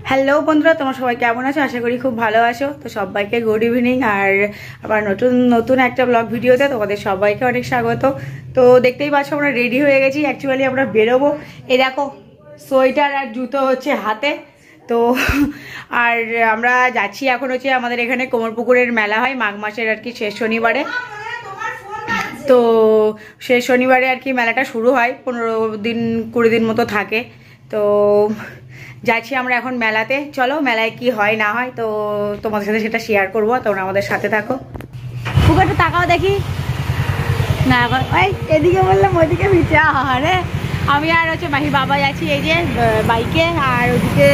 Hello বন্ধুরা, তোমরা সবাই কেমন আছো? আশা করি খুব ভালো আছো। তো সবাইকে গুড ইভিনিং, আর আবার নতুন একটা ব্লগ ভিডিওতে তোমাদের সবাইকে অনেক স্বাগত। তো দেখতেই পাচ্ছ আমরা রেডি হয়ে গেছি। অ্যাকচুয়ালি আমরা বেরোবো, এই দেখো সোয়েটার আর জুতো হচ্ছে হাতে। তো আর আমরা যাচ্ছি এখন হচ্ছে আমাদের এখানে কোমরপুকুরের মেলা হয় মাঘ মাসের আর কি শেষ শনিবারে। তো শেষ শনিবারে আর কি মেলাটা শুরু হয়, 15-20 দিন মতো থাকে। তো যাচ্ছি আমরা এখন মেলাতে। চলো মেলায় কি হয় না হয় তো তোমাদের সাথে সেটা শেয়ার করবো, তোমরা আমাদের সাথে থাকো। খুব একটা তাকাও দেখি না, এখন এদিকে বললাম ওইদিকে ভিচা। আরে আমি আর হচ্ছে মাহির বাবা যাচ্ছি এই যে বাইকে, আর ওদিকে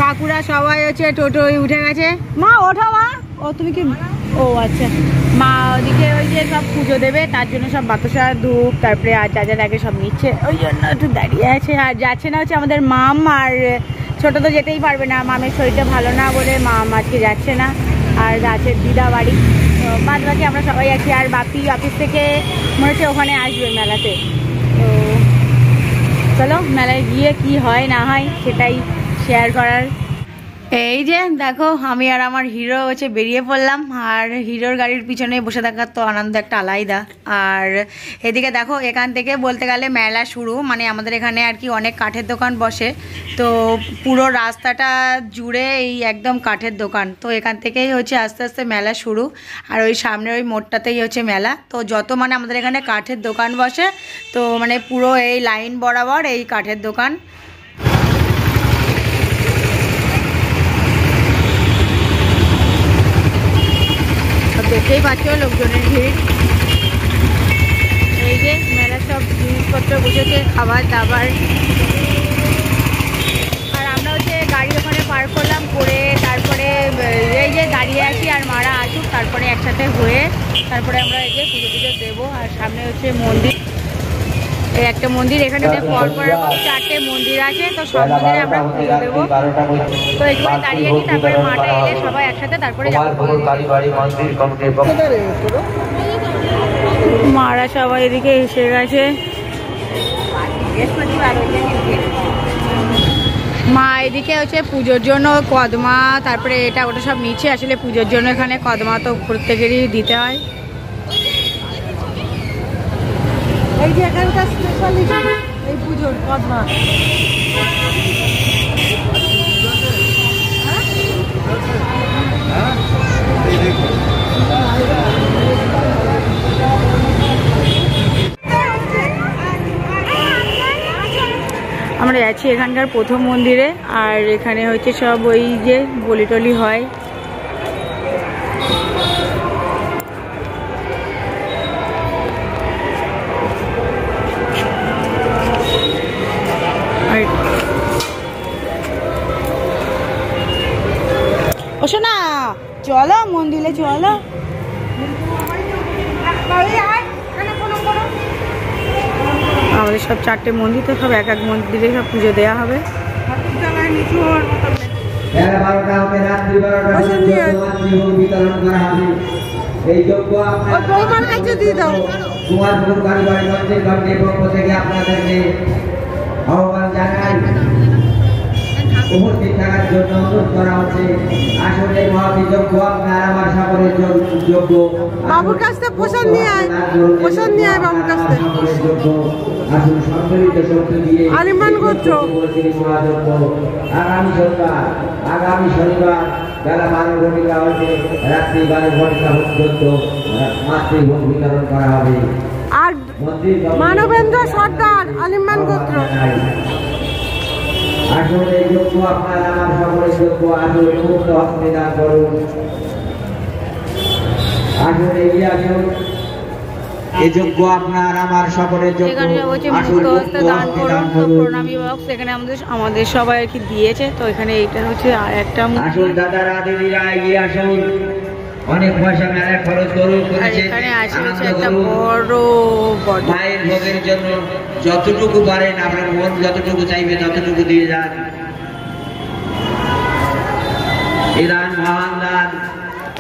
কাকুরা সবাই হচ্ছে টোটোয় উঠে গেছে। মা ওঠো মা। ও তুমি কি? ও আচ্ছা। মা ওদিকে ওই যে সব পুজো দেবে তার জন্য সব বাতাসা ধূপ তারপরে আর যা আগে সব নিচ্ছে, ওই জন্য একটু দাঁড়িয়ে আছে। আর যাচ্ছে না হচ্ছে আমাদের মাম, আর ছোটো তো যেতেই পারবে না, মামের শরীরটা ভালো না বলে মাম আজকে যাচ্ছে না। আর আছে দিদা বাড়ি, বাদ বাকি আমরা সবাই আছি। আর বাপি অফিস থেকে মনে হচ্ছে ওখানে আসবে মেলাতে। তো চলো মেলায় গিয়ে কি হয় না হয় সেটাই শেয়ার করার। এই যে দেখো আমি আর আমার হিরো হচ্ছে বেরিয়ে পড়লাম, আর হিরোর গাড়ির পিছনে বসে থাকার তো আনন্দ একটা আলাদা। আর এদিকে দেখো এখান থেকে বলতে গেলে মেলা শুরু, মানে আমাদের এখানে আর কি অনেক কাঠের দোকান বসে। তো পুরো রাস্তাটা জুড়ে এই একদম কাঠের দোকান। তো এখান থেকেই হচ্ছে আস্তে আস্তে মেলা শুরু, আর ওই সামনে ওই মোড়টাতেই হচ্ছে মেলা। তো যত মানে আমাদের এখানে কাঠের দোকান বসে, তো মানে পুরো এই লাইন বরাবর এই কাঠের দোকান। দেখতেই পাচ্ছ লোকজনের ভিড়। এই যে মেলার সব জিনিসপত্র বসেছে, খাবার দাবার। আর আমরা হচ্ছে গাড়ি ওখানে পার্ক করলাম, করে তারপরে এই যে দাঁড়িয়ে আছি আর মারা আসুক, তারপরে একসাথে হয়ে তারপরে আমরা এই যে পুজো দেবো। আর সামনে হচ্ছে মন্দির, এই একটা মন্দির, এখানে পরপর 4টে মন্দির আছে। তো সব মন্দিরে আমরা পুজো দেবো। তো এখানে দাঁড়িয়ে আছি, তারপরে মাটা এলে সবাই একসাথে তারপরে মারা সবাই এদিকে এসে গেছে। মা এদিকে হচ্ছে পুজোর জন্য কদমা তারপরে এটা ওটা সব নিচে, আসলে পুজোর জন্য এখানে কদমা তো প্রত্যেকেরই দিতে হয়। এই যে এখানকার স্পেশালিটি এই পুজোর কদমা। আমরা যাচ্ছি এখানকার প্রথম মন্দিরে, আর এখানে হচ্ছে সব ওই যে বলি টলি হয়। ওসো না, চলো মন্দিরে চলো। আমাদের সব 4টে মন্দির, তো সব এক এক মন্দিরে সব পুজো দেওয়া হবে। আহ্বান জানাই, উপস্থিত থাকার জন্য অনুরোধ করা হচ্ছে। আসলে মহাবিযজ্ঞ আপনার আমার সকলের যোগ্য। বাবুর কাছ থেকে পোষণ নিয়ে আয়, বাবুর কাছ থেকে আসুন সম্মিলিত শক্তি দিয়ে আলিমান করছো। আগামী শনিবার বেলা 12 ঘটিকা হইতে রাত্রি 12 ঘটিকা পর্যন্ত মাতৃভোগ বিতরণ করা হবে। আর মানবেন্দ্র সর্দার আলিমান গোত্র। আসলে যোগ্য আপনার আমার সকলের যোগ্য। আসলে মুক্ত হস্তে দান করুন। আসলে এগিয়ে আসুন, এই যোগ্য আপনার আমার সকলের যোগ্য। এখানে হচ্ছে মুক্ত হস্তে দান করুন। প্রণামী বক্স এখানে আমাদের সবাই আর কি দিয়েছে। তো এখানে এইটা হচ্ছে আর একটা। আসুন দাদারা দিদিরা এগিয়ে আসুন, অনেক পয়সা মেলায় খরচ করেছে। এখানে আছে একটা বড় মায়ের ভোগের জন্য যতটুকু পারেন আপনার মন যতটুকু চাইবে ততটুকু দিয়ে যান। এই দান মহান দান,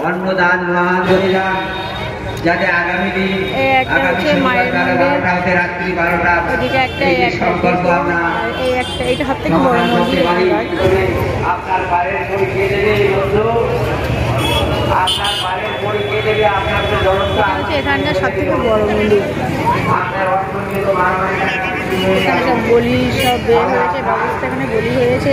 অন্নদান মহান বলিদান। যাতে আগামী দিন এই একটা আগামী হচ্ছে শনিবার মায়ের বেলা মন্দির। 12টা হতে রাত্রি 12টা ওদিকে একটা এই যে একটা সংকল্প আমরা আর এই একটা এইটা সব থেকে বড় সমাধান করতে মন্দির পারি। এখানকার। আপনার বাড়ির পরীক্ষা দেবে বন্ধু, আপনার বাড়ির পরীক্ষা দেবে আপনার যে জনতা এটা হচ্ছে এখানকার সব থেকে বড় মন্দির। আপনার অর্থনীতি মানবের এখানে সব বলি সব বের হয়েছে, ব্যবস্থা এখানে বলি হয়েছে।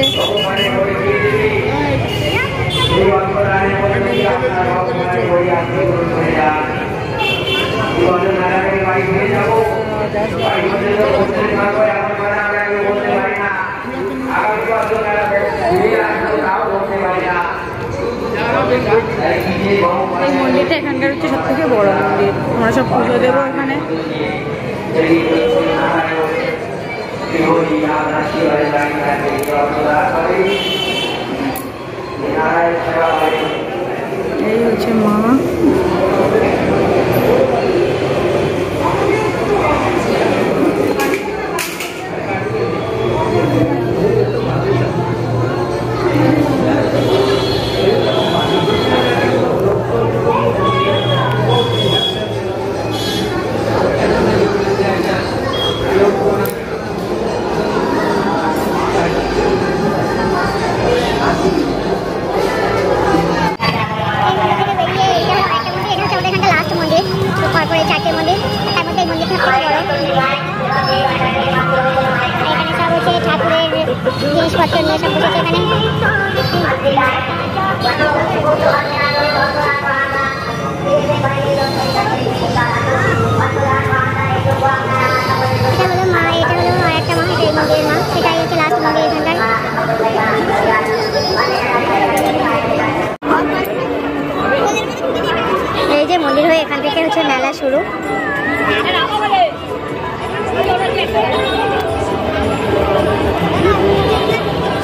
এই মন্দিরটা এখানকার হচ্ছে সব থেকে বড় মন্দির। আমরা সব পুজো দেবো এখানে। এই হচ্ছে মা। জিনিসপত্র নিয়ে সব বসেছে এখানে। এটা হলো মা, এটা হলো আর একটা মা, এটা এই মন্দিরের মা, সেটাই হচ্ছে লাস্ট মন্দির এখানকার। এই যে মন্দির হয়ে এখান থেকে হচ্ছে মেলা শুরু।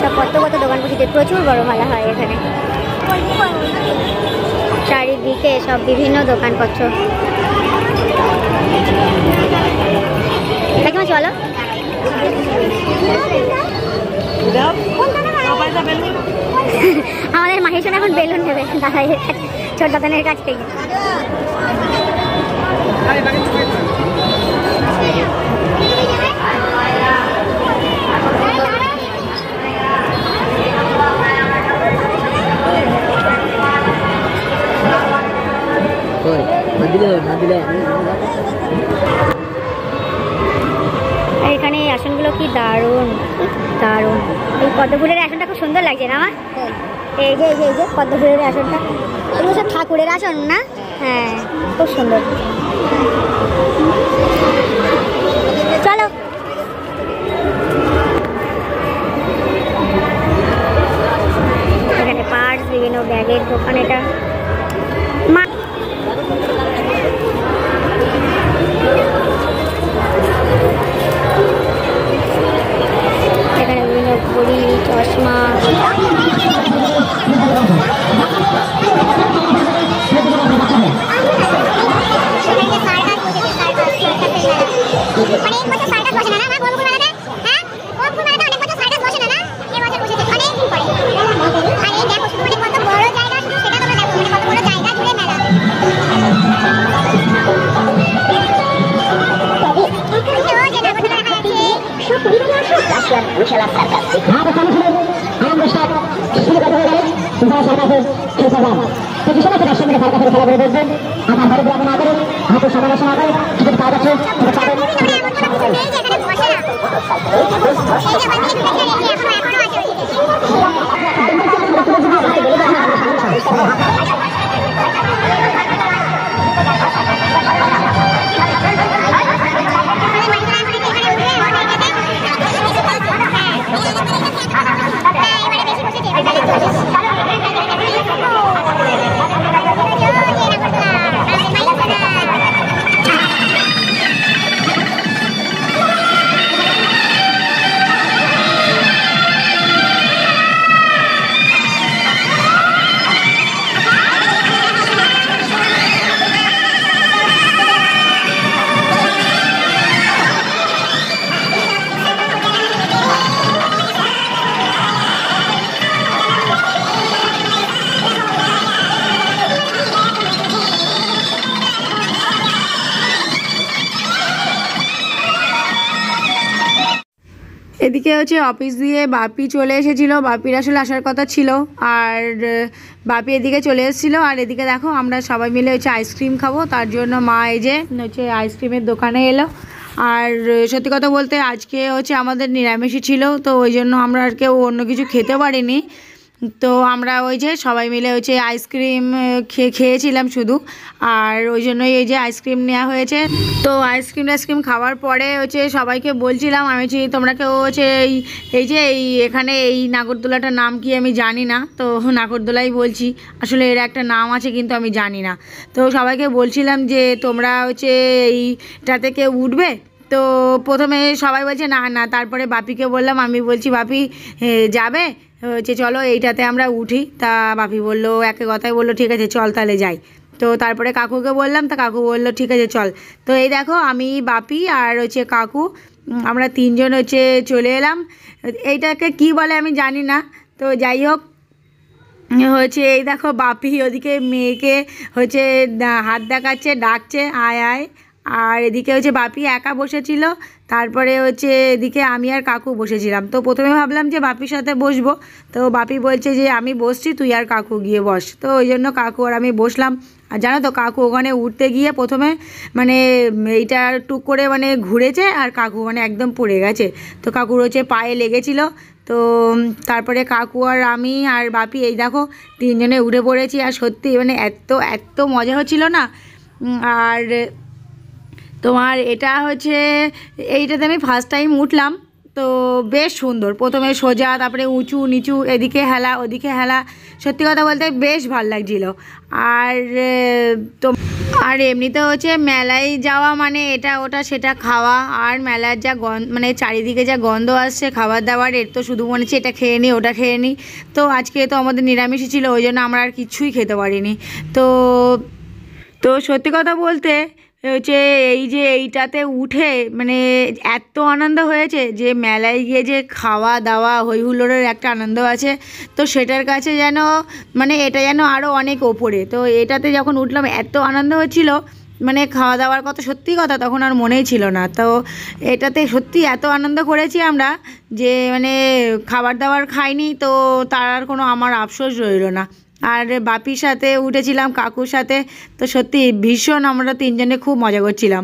সব কত কত দোকান বসেছে, প্রচুর বড় মেলা হয় এখানে। চারিদিকে সব বিভিন্ন দোকানপত্র। দেখো চলো, আমাদের মাহির সঙ্গে এখন বেলুন নেবে ছোট দাদানের কাছ থেকে। এখানে এই আসনগুলো কি দারুণ দারুণ। এই পদ্ম ফুলের আসনটা খুব সুন্দর লাগছে না আমার? এই যে এই যে এই যে পদ্ম ফুলের আসনটা, এগুলো সব ঠাকুরের আসন না? হ্যাঁ, খুব সুন্দর। চলো, এখানে পার্টস, বিভিন্ন ব্যাগের দোকান। এটা মা এখানে বিভিন্ন ঘড়ি, চশমা। এদিকে হচ্ছে অফিস দিয়ে বাপি চলে এসেছিলো, বাপির আসলে আসার কথা ছিল, আর বাপি এদিকে চলে এসেছিলো। আর এদিকে দেখো আমরা সবাই মিলে হচ্ছে আইসক্রিম খাবো, তার জন্য মা এই যে হচ্ছে আইসক্রিমের দোকানে এলো। আর সত্যি কথা বলতে আজকে হচ্ছে আমাদের নিরামিষই ছিল, তো ওই জন্য আমরা আর কেউ অন্য কিছু খেতে পারিনি। তো আমরা ওই যে সবাই মিলে হচ্ছে আইসক্রিম খেয়েছিলাম শুধু, আর ওই জন্যই এই যে আইসক্রিম নেওয়া হয়েছে। তো আইসক্রিম খাওয়ার পরে হচ্ছে সবাইকে বলছিলাম, আমি তোমরা কেউ হচ্ছে এই যে এখানে এই নাগরদোলাটার নাম কি আমি জানি না, তো নাগরদোলাই বলছি, আসলে এর একটা নাম আছে কিন্তু আমি জানি না। তো সবাইকে বলছিলাম যে তোমরা হচ্ছে এইটাতে কেউ উঠবে। তো প্রথমে সবাই বলছে না না, তারপরে বাপিকে বললাম, আমি বলছি বাপি যাবে হচ্ছে চলো এইটাতে আমরা উঠি। তা বাপি বললো, একে কথায় বললো ঠিক আছে চল তাহলে যাই। তো তারপরে কাকুকে বললাম, তা কাকু বললো ঠিক আছে চল। তো এই দেখো আমি, বাপি আর হচ্ছে কাকু, আমরা তিনজন হচ্ছে চলে এলাম। এইটাকে কি বলে আমি জানি না, তো যাই হোক হচ্ছে এই দেখো বাপি ওদিকে মেয়েকে হচ্ছে হাত দেখাচ্ছে, ডাকছে আয় আয়। আর এদিকে হচ্ছে বাপি একা বসেছিল, তারপরে হচ্ছে এদিকে আমি আর কাকু বসেছিলাম। তো প্রথমে ভাবলাম যে বাপির সাথে বসবো, তো বাপি বলছে যে আমি বসছি, তুই আর কাকু গিয়ে বস। তো ওই জন্য কাকু আর আমি বসলাম। আর জানো তো কাকু ওখানে উঠতে গিয়ে প্রথমে মানে এইটা টুক করে মানে ঘুরেছে, আর কাকু মানে একদম পড়ে গেছে। তো কাকুর হচ্ছে পায়ে লেগেছিল। তো তারপরে কাকু আর আমি আর বাপি এই দেখো তিনজনে উঠে পড়েছি। আর সত্যি মানে এত এত মজা হচ্ছিল না। আর তোমার এটা হচ্ছে এইটাতে আমি ফার্স্ট টাইম উঠলাম, তো বেশ সুন্দর, প্রথমে সোজা, তারপরে উঁচু নিচু, এদিকে হেলা ওদিকে হেলা, সত্যি কথা বলতে বেশ ভালো লাগছিলো। আর তো আর এমনিতে হচ্ছে মেলায় যাওয়া মানে এটা ওটা সেটা খাওয়া, আর মেলার যা মানে চারিদিকে যা গন্ধ আসছে খাবার দাবার, এর তো শুধু মনে হচ্ছে এটা খেয়ে নিই ওটা খেয়ে নিই। তো আজকে তো আমাদের নিরামিষই ছিল, ওই জন্য আমরা আর কিছুই খেতে পারিনি। তো তো সত্যি কথা বলতে হচ্ছে এই যে এইটাতে উঠে মানে এত আনন্দ হয়েছে যে মেলায় গিয়ে যে খাওয়া দাওয়া হই হুল্লোড়ের একটা আনন্দ আছে, তো সেটার কাছে যেন মানে এটা যেন আরও অনেক ওপরে। তো এটাতে যখন উঠলাম এত আনন্দ হচ্ছিল, মানে খাওয়া দাওয়ার কথা সত্যি কথা তখন আর মনেই ছিল না। তো এটাতে সত্যি এত আনন্দ করেছি আমরা যে মানে খাবার দাবার খাইনি, তো তার আর কোনো আমার আফসোস রইল না। আর বাপির সাথে উঠেছিলাম, কাকুর সাথে, তো সত্যি ভীষণ আমরা তিনজনে খুব মজা করছিলাম।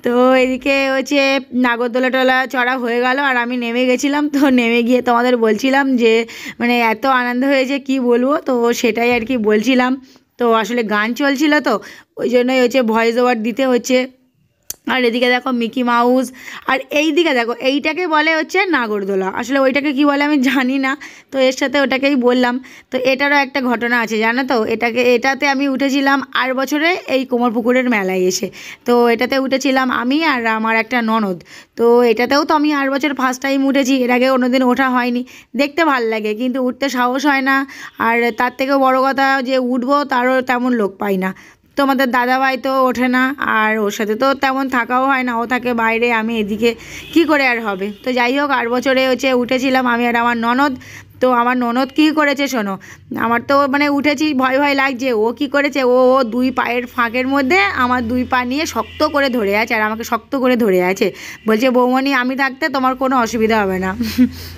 তো এদিকে হচ্ছে নাগরদোলা টোলা চড়া হয়ে গেল, আর আমি নেমে গেছিলাম। তো নেমে গিয়ে তোমাদের বলছিলাম যে মানে এত আনন্দ হয়েছে কি বলবো, তো সেটাই আর কি বলছিলাম। তো আসলে গান চলছিল, তো ওই জন্যই হচ্ছে ভয়েস ওভার দিতে হচ্ছে। আর এদিকে দেখো মিকি মাউস, আর এই দিকে দেখো এইটাকে বলে হচ্ছে নাগরদোলা, আসলে ওইটাকে কি বলে আমি জানি না, তো এর সাথে ওটাকেই বললাম। তো এটারও একটা ঘটনা আছে জানো তো, এটাতে আমি উঠেছিলাম আর বছরে এই কোমরপুকুরের মেলায় এসে। তো এটাতে উঠেছিলাম আমি আর আমার একটা ননদ। তো এটাতেও তো আমি আর বছর ফার্স্ট টাইম উঠেছি, এর আগে কোনোদিন ওঠা হয়নি। দেখতে ভাল লাগে কিন্তু উঠতে সাহস হয় না, আর তার থেকেও বড় কথা যে উঠবো তারও তেমন লোক পাই না। তো আমাদের দাদাভাই তো ওঠে না, আর ওর সাথে তো তেমন থাকাও হয় না, ও থাকে বাইরে, আমি এদিকে কি করে আর হবে। তো যাই হোক আর বছরে হচ্ছে উঠেছিলাম আমি আর আমার ননদ। তো আমার ননদ কী করেছে শোনো, আমার তো মানে উঠেছি ভয় ভয় লাগছে, ও কি করেছে, ও দুই পায়ের ফাঁকের মধ্যে আমার দুই পা নিয়ে শক্ত করে ধরে আছে, আর আমাকে শক্ত করে ধরে আছে, বলছে বৌমনি আমি থাকতে তোমার কোনো অসুবিধা হবে না।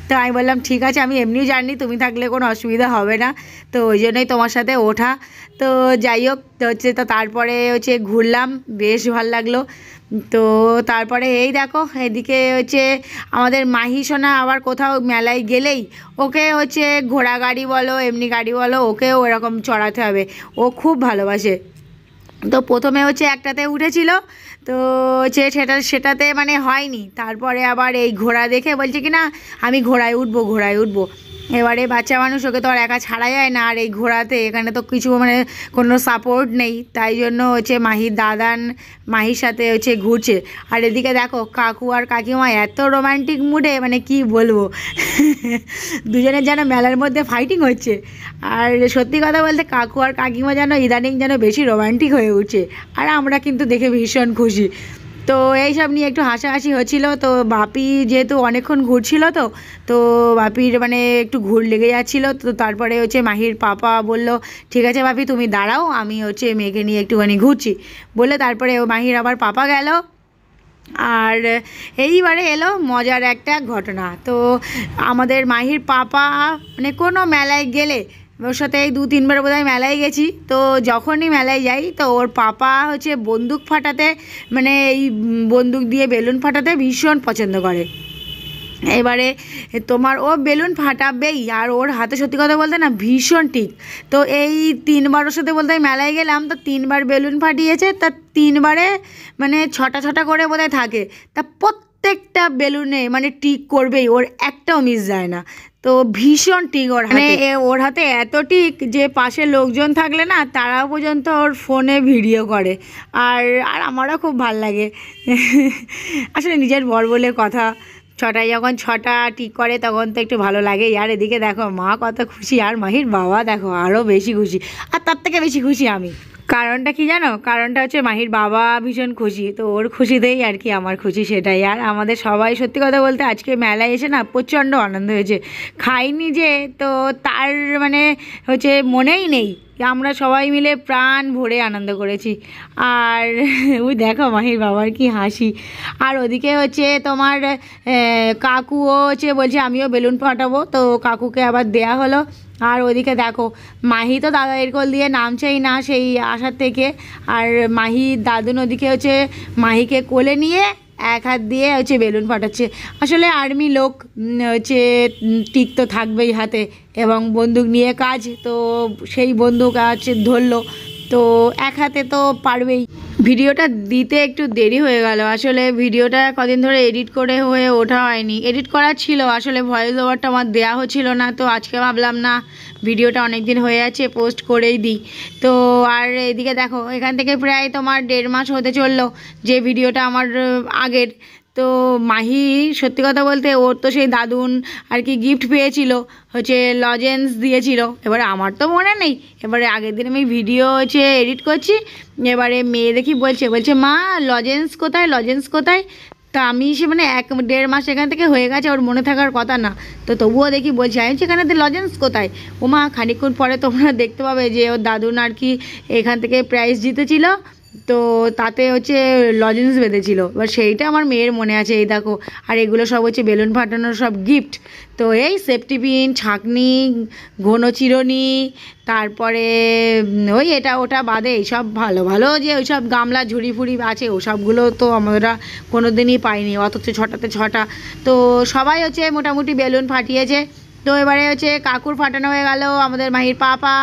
তো আমি বললাম ঠিক আছে, আমি এমনিও জানি তুমি থাকলে কোনো অসুবিধা হবে না, তো ওই জন্যই তোমার সাথে ওঠা। তো যাই হোক হচ্ছে, তো তারপরে হচ্ছে ঘুরলাম, বেশ ভালো লাগলো। তো তারপরে এই দেখো এদিকে হচ্ছে আমাদের মাহি সোনা আবার কোথাও মেলায় গেলেই ওকে হচ্ছে ঘোড়া গাড়ি বলো এমনি গাড়ি বলো, ওকেও এরকম চড়াতে হবে, ও খুব ভালোবাসে। তো প্রথমে হচ্ছে একটাতে উঠেছিল, তো হচ্ছে সেটাতে মানে হয়নি, তারপরে আবার এই ঘোড়া দেখে বলছে কি না আমি ঘোড়ায় উঠবো। এবারে বাচ্চা মানুষ, ওকে তো আর একা ছাড়া যায় না, আর এই ঘোড়াতে এখানে তো কিছু মানে কোনো সাপোর্ট নেই, তাই জন্য হচ্ছে মাহির সাথে হচ্ছে ঘুরছে। আর এদিকে দেখো কাকু আর কাকিমা এত রোম্যান্টিক মুডে, মানে কি বলবো, দুজনের যেন মেলার মধ্যে ফাইটিং হচ্ছে। আর সত্যি কথা বলতে কাকু আর কাকিমা যেন ইদানিং যেন বেশি রোম্যান্টিক হয়ে উঠছে, আর আমরা কিন্তু দেখে ভীষণ খুশি। তো এইসব নিয়ে একটু হাসাহাসি হচ্ছিল। তো বাপি যেহেতু অনেকক্ষণ ঘুরছিল, তো বাপির মানে একটু ঘুর লেগে যাচ্ছিল। তো তারপরে হচ্ছে মাহির পাপা বলল ঠিক আছে বাপি তুমি দাঁড়াও, আমি হচ্ছে মেয়েকে নিয়ে একটুখানি ঘুরছি বলে, তারপরে মাহির আবার পাপা গেল। আর এইবারে এলো মজার একটা ঘটনা। তো আমাদের মাহির পাপা মানে কোনো মেলায় গেলে, ওর সাথে এই 2-3 বার বোধহয় মেলায় গেছি, তো যখনই মেলায় যাই তো ওর পাপা হচ্ছে বন্দুক ফাটাতে, মানে এই বন্দুক দিয়ে বেলুন ফাটাতে ভীষণ পছন্দ করে। এবারে তোমার ও বেলুন ফাটাবেই, আর ওর হাতে সত্যি কথা বলতে না ভীষণ ঠিক। তো এই 3বার ওর সাথে বলতে মেলায় গেলাম, তো 3বার বেলুন ফাটিয়েছে, তা 3বারে মানে 6টা করে বোধহয় থাকে, তা প্রত্যেকটা বেলুনে মানে টিক করবেই, ওর একটাও মিস যায় না। তো ভীষণ টিক ওর হাতে, ওর হাতে এত টিক যে পাশে লোকজন থাকলে না তারাও পর্যন্ত ওর ফোনে ভিডিও করে। আর আমারও খুব ভাল লাগে আসলে নিজের বর বলে কথা, 6টায় যখন 6টা টিক করে তখন তো একটু ভালো লাগেই। আর এদিকে দেখো মা কত খুশি, আর মাহির বাবা দেখো আরও বেশি খুশি, আর তার থেকে বেশি খুশি আমি। কারণটা কি জানো? কারণটা হচ্ছে মাহির বাবা ভীষণ খুশি, তো ওর খুশিতেই আর কি আমার খুশি সেটাই। আর আমাদের সবাই সত্যি কথা বলতে আজকে মেলায় এসে না প্রচণ্ড আনন্দ হয়েছে। খাইনি যে, তো তার মানে হচ্ছে মনেই নেই, আমরা সবাই মিলে প্রাণ ভরে আনন্দ করেছি। আর ওই দেখো মাহির বাবার কি হাসি। আর ওদিকে হচ্ছে তোমার কাকুও হচ্ছে বলছে আমিও বেলুন ফাটাবো, তো কাকুকে আবার দেয়া হলো। আর ওদিকে দেখো মাহি তো দাদার কোল দিয়ে নামছেই না সেই আসার থেকে, আর মাহি দাদুন ওদিকে হচ্ছে মাহিকে কোলে নিয়ে এক হাত দিয়ে হচ্ছে বেলুন ফাটাচ্ছে। আসলে আর্মি লোক হচ্ছে টিক তো থাকবেই হাতে, এবং বন্দুক নিয়ে কাজ, তো সেই বন্দুক আছে ধরলো, তো এক হাতে তো পারবেই। ভিডিওটা দিতে একটু দেরি হয়ে গেল, আসলে ভিডিওটা কদিন ধরে এডিট করে হয়ে ওঠা হয়নি। এডিট করা ছিল, আসলে ভয়েস ওভারটা আমার দেওয়া হচ্ছিল না, তো আজকে ভাবলাম না ভিডিওটা অনেক দিন হয়ে আছে পোস্ট করেই দিই। তো আর এদিকে দেখো এখান থেকে প্রায় তোমার 1.5 মাস হতে চললো যে ভিডিওটা আমার আগের। তো মাহি সত্যি কথা বলতে ওর তো সেই দাদুন আর কি গিফট পেয়েছিল, হচ্ছে লজেন্স দিয়েছিল। এবারে আমার তো মনে নেই, এবারে আগের দিন আমি ভিডিও হচ্ছে এডিট করছি, এবারে মেয়ে দেখি বলছে মা লজেন্স কোথায়, লজেন্স কোথায়। তা আমি সে মানে 1-1.5 মাস এখান থেকে হয়ে গেছে, ওর মনে থাকার কথা না, তো তবুও দেখি বলছি আমি সেখানে লজেন্স কোথায়। ও মা খানিকক্ষণ পরে তোমরা দেখতে পাবে যে ওর দাদুন আর কি এখান থেকে প্রাইজ জিতেছিল, তো তাতে হচ্ছে লজেন্স বেঁধেছিল। এবার সেইটা আমার মেয়ের মনে আছে, এই দেখো। আর এগুলো সব হচ্ছে বেলুন ফাটানোর সব গিফট। তো এই সেফটি পিন, ছাঁকনি, ঘন চিরুনি, তারপরে ওই এটা ওটা বাদে এইসব ভালো ভালো যে ওই সব গামলা ঝুড়ি ফুড়ি আছে ওসবগুলো তো আমরা কোনো দিনই পাইনি, অথচ 6টাতে 6টা। তো সবাই হচ্ছে মোটামুটি বেলুন ফাটিয়েছে। তো এবারে হচ্ছে কাকুর ফাটানো হয়ে গেল, আমাদের মাহির পাপা,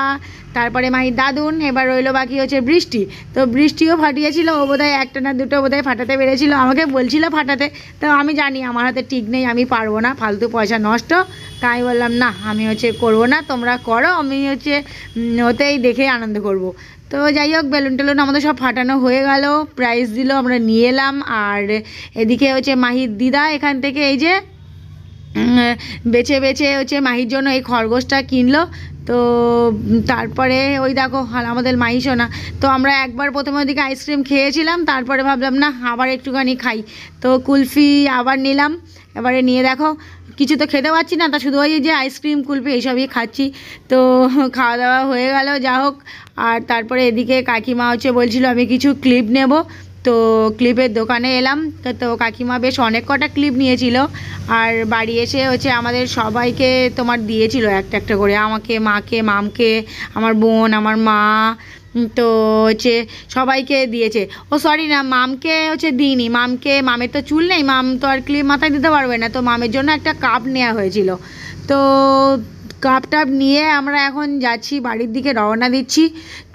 তারপরে মাহির দাদুন, এবার রইলো বাকি হচ্ছে বৃষ্টি। তো বৃষ্টিও ফাটিয়েছিল, ও বোধহয় 1টা না 2টো বোধহয় ফাটাতে পেরেছিল, আমাকে বলছিল ফাটাতে। তো আমি জানি আমার হাতে ঠিক নেই, আমি পারবো না, ফালতু পয়সা নষ্ট, তাই বললাম না আমি হচ্ছে করবো না, তোমরা করো, আমি হচ্ছে ওতেই দেখে আনন্দ করব। তো যাই হোক বেলুন টেলুন আমাদের সব ফাটানো হয়ে গেল, প্রাইজ দিল, আমরা নিয়ে এলাম। আর এদিকে হচ্ছে মাহির দিদা এখান থেকে এই যে বেছে বেছে হচ্ছে মাহির জন্য এই খরগোশটা কিনলো। তো তারপরে ওই দেখো আমাদের মাহি সোনা, তো আমরা একবার প্রথমে ওদিকে আইসক্রিম খেয়েছিলাম, তারপরে ভাবলাম না আবার একটুখানি খাই, তো কুলফি আবার নিলাম। এবারে নিয়ে দেখো কিছু তো খেতে পারছি না, তা শুধু ওই যে আইসক্রিম কুলফি এইসবই খাচ্ছি। তো খাওয়া দাওয়া হয়ে গেল যা হোক। আর তারপরে এদিকে কাকিমা হচ্ছে বলছিল আমি কিছু ক্লিপ নেব, তো ক্লিপের দোকানে এলাম। তো কাকিমা বেশ অনেক কটা ক্লিপ নিয়েছিল, আর বাড়ি এসে হচ্ছে আমাদের সবাইকে তোমার দিয়েছিল একটা একটা করে, আমাকে, মাকে, মামকে, আমার বোন, আমার মা, তো হচ্ছে সবাইকে দিয়েছে। ও সরি না, মামকে হচ্ছে দিইনি, মামের তো চুল নেই, মাম তো আর ক্লিপ মাথায় দিতে পারবে না, তো মামের জন্য একটা কাপ নেওয়া হয়েছিল। তো কাপ টাপ নিয়ে আমরা এখন যাচ্ছি বাড়ির দিকে, রওনা দিচ্ছি।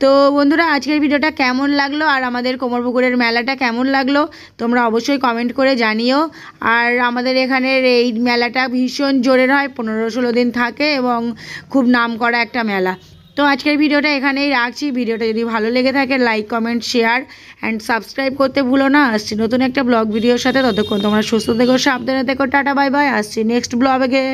তো বন্ধুরা আজকের ভিডিওটা কেমন লাগলো আর আমাদের কোমরপুকুরের মেলাটা কেমন লাগলো তোমরা অবশ্যই কমেন্ট করে জানিও। আর আমাদের এখানের এই মেলাটা ভীষণ জোরের হয়, 15-16 দিন থাকে এবং খুব নামকরা একটা মেলা। তো আজকের ভিডিওটা এখানেই রাখছি। ভিডিওটা যদি ভালো লেগে থাকে like, comment, share and subscribe করতে ভুলো না। আসছি নতুন একটা ব্লগ ভিডিওর সাথে, ততক্ষণ তোমরা সুস্থ থেকো, সাবধানে থেকো, টাটা বাই বাই। আসছি নেক্সট ব্লগে।